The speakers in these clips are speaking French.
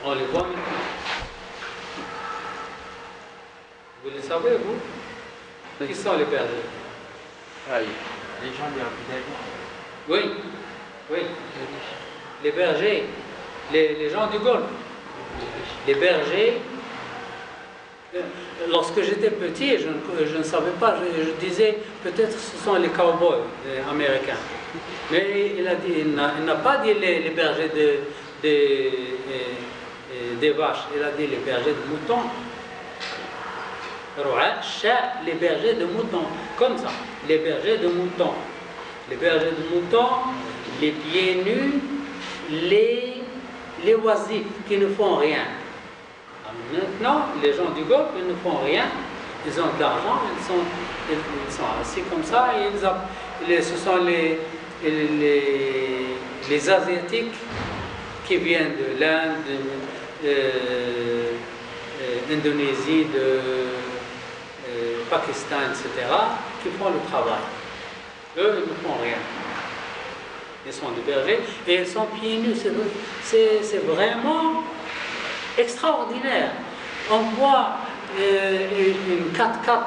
On les voit maintenant. Vous le savez, vous? Qui sont les bergers? Les gens de Abidjan. Oui, oui. Les bergers, les gens du Golfe. Les bergers, lorsque j'étais petit, je ne savais pas, je disais peut-être ce sont les cowboys américains. Mais il n'a pas dit les bergers des vaches, il a dit les bergers de moutons. Les bergers de moutons, comme ça, les bergers de moutons. Les bergers de moutons, les pieds nus, les oisifs qui ne font rien. Maintenant, les gens du Golfe, ils ne font rien, ils ont de l'argent, ils sont assis comme ça, et ce sont les Asiatiques qui viennent de l'Inde, d'Indonésie, de Pakistan, etc., qui font le travail. Eux, ils ne font rien. Ils sont des bergers et ils sont pieds nus. C'est vraiment extraordinaire. On voit une 4x4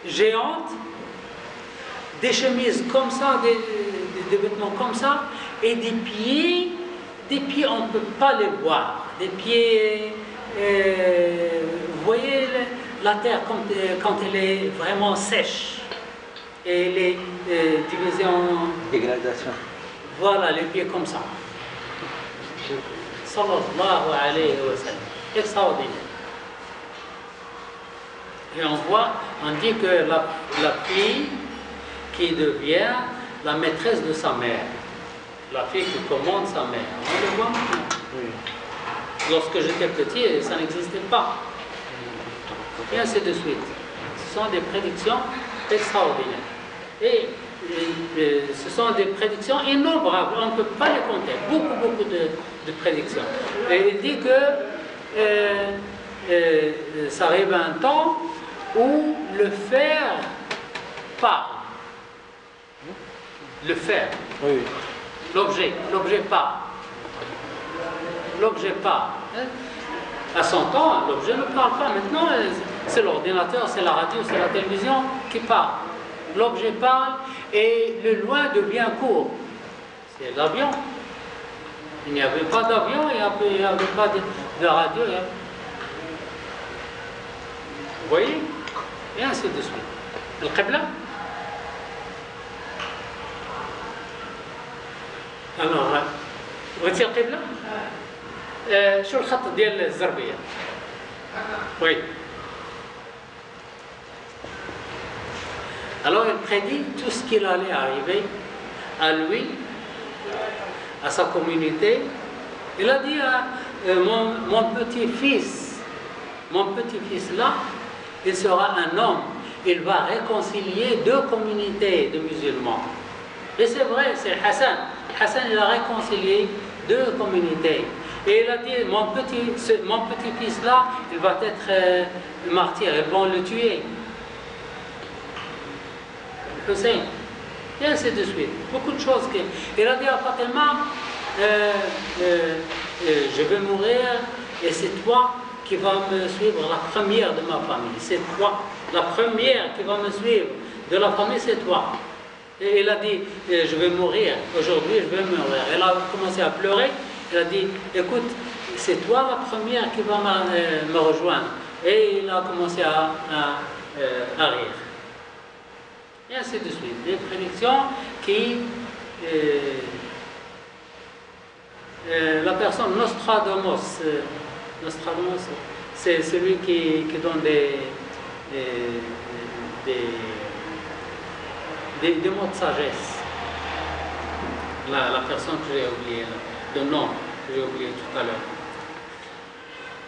géante, des chemises comme ça, des vêtements comme ça, et des pieds on ne peut pas les voir. Des pieds, vous voyez la terre quand elle est vraiment sèche, et elle est divisée en... Dégradation. Voilà, les pieds comme ça. Sallallahu alayhi wa sallam. Extraordinaire. Et on dit que la fille qui devient la maîtresse de sa mère, la fille qui commande sa mère, on le voit maintenant. Oui. Lorsque j'étais petit, ça n'existait pas. Et ainsi de suite. Ce sont des prédictions extraordinaires. Et ce sont des prédictions innombrables, on ne peut pas les compter. Beaucoup de prédictions. Et il dit que ça arrive un temps où le fer part. Le fer. Oui. L'objet part. L'objet part. À son temps, l'objet ne parle pas. Maintenant, c'est l'ordinateur, c'est la radio, c'est la télévision qui parle. L'objet parle et le loin devient court. C'est l'avion. Il n'y avait pas d'avion, il n'y avait pas de radio. Vous voyez? Et ainsi de suite. Al-Qibla. Alors, بغيتي القبلة؟ شو الخط ديال الزربية؟ Oui. Alors il prédit tout ce qu'il allait arriver à lui, à sa communauté. Il a dit à mon petit-fils là, il sera un homme. Il va réconcilier deux communautés de musulmans. Et c'est vrai, c'est Hassan. Hassan, il a réconcilié deux communautés. Et il a dit, mon petit-fils là, il va être martyr, ils vont le tuer. Hussein. Et ainsi de suite. Beaucoup de choses. Il a dit à Fatima, je vais mourir et c'est toi qui vas me suivre, la première de ma famille. C'est toi. La première qui va me suivre de la famille, c'est toi. Et il a dit, je vais mourir, aujourd'hui je vais mourir. Elle a commencé à pleurer, elle a dit, écoute, c'est toi la première qui va me rejoindre. Et il a commencé à rire. Et ainsi de suite. Des prédictions qui... la personne Nostradamus, c'est celui qui donne des mots de sagesse. La personne que j'ai oubliée, le nom que j'ai oublié tout à l'heure.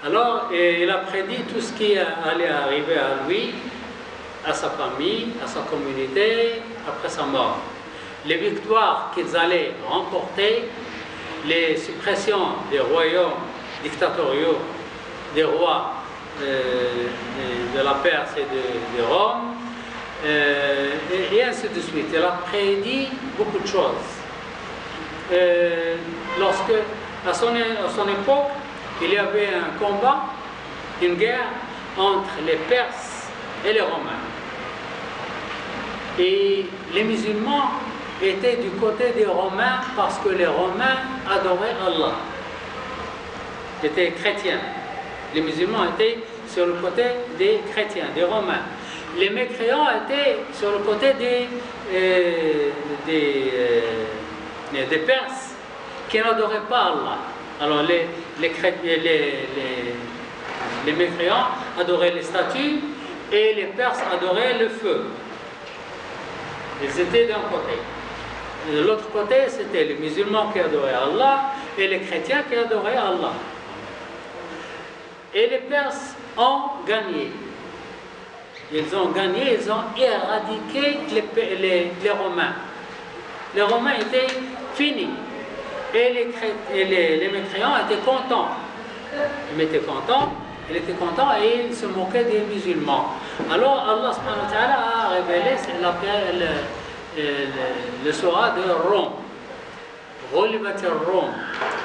Alors, il a prédit tout ce qui allait arriver à lui, à sa famille, à sa communauté, après sa mort. Les victoires qu'ils allaient remporter, les suppressions des royaumes dictatoriaux, des rois de la Perse et de Rome, et ainsi de suite. Il a prédit beaucoup de choses. Lorsque, à son époque, il y avait un combat, une guerre entre les Perses et les Romains. Et les musulmans étaient du côté des Romains parce que les Romains adoraient Allah. Ils étaient chrétiens. Les musulmans étaient sur le côté des chrétiens, des Romains. Les mécréants étaient sur le côté des Perses qui n'adoraient pas Allah. Alors les mécréants adoraient les statues et les Perses adoraient le feu. Ils étaient d'un côté. De l'autre côté, c'était les musulmans qui adoraient Allah et les chrétiens qui adoraient Allah. Et les Perses ont gagné. Ils ont gagné, ils ont éradiqué les Romains. Les Romains étaient finis. Et les mécréants étaient contents. Ils étaient contents et ils se moquaient des musulmans. Alors Allah subhanahu wa ta'ala a révélé le surah de Rome. غلبت الروم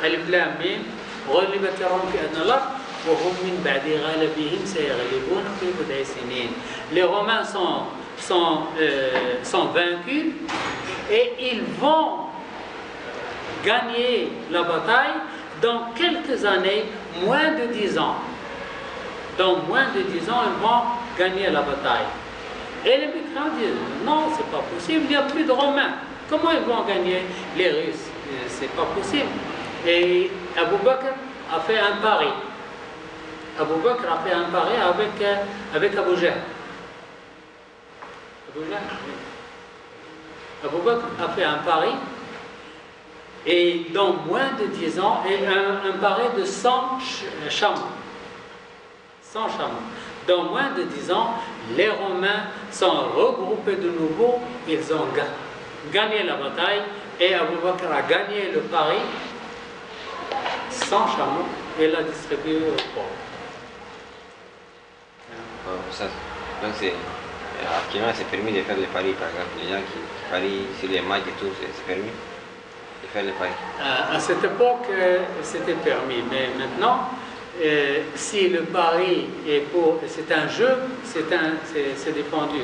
ألف لام ميم غلبت الروم في أدنى الأرض وهم من بعد غلبهم سيغلبون في بضع سنين. Les Romains sont vaincus et ils vont gagner la bataille dans quelques années, moins de 10 ans. Dans moins de 10 ans, ils vont gagner la bataille. Et les mécréants disent, non, c'est pas possible, il n'y a plus de Romains. Comment ils vont gagner les Russes? C'est pas possible. Et Abu Bakr a fait un pari. Abu Bakr a fait un pari avec Abu Jahl. Abu Bakr a fait un pari et dans moins de 10 ans, un pari de 100 chameaux. 100 chameaux. Dans moins de 10 ans, les Romains sont regroupés de nouveau, ils ont gagné la bataille et Abu Bakr a gagné le pari, 100 chameaux, et l'a distribué aux pauvres. Donc actuellement c'est permis de faire les paris, par exemple, les gens qui parient sur les matchs et tout, c'est permis de faire les paris. À cette époque, c'était permis, mais maintenant, si le pari c'est un jeu, c'est défendu,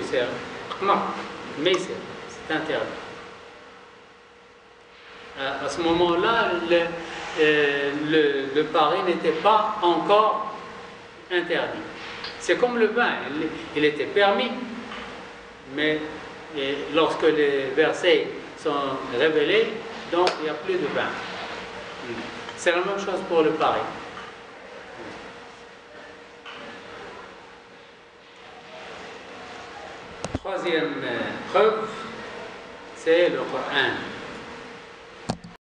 mais c'est interdit. À ce moment-là, le pari n'était pas encore interdit. C'est comme le vin, il était permis, mais lorsque les versets sont révélés, donc il n'y a plus de vin. C'est la même chose pour le pari. Troisième preuve, c'est le Coran.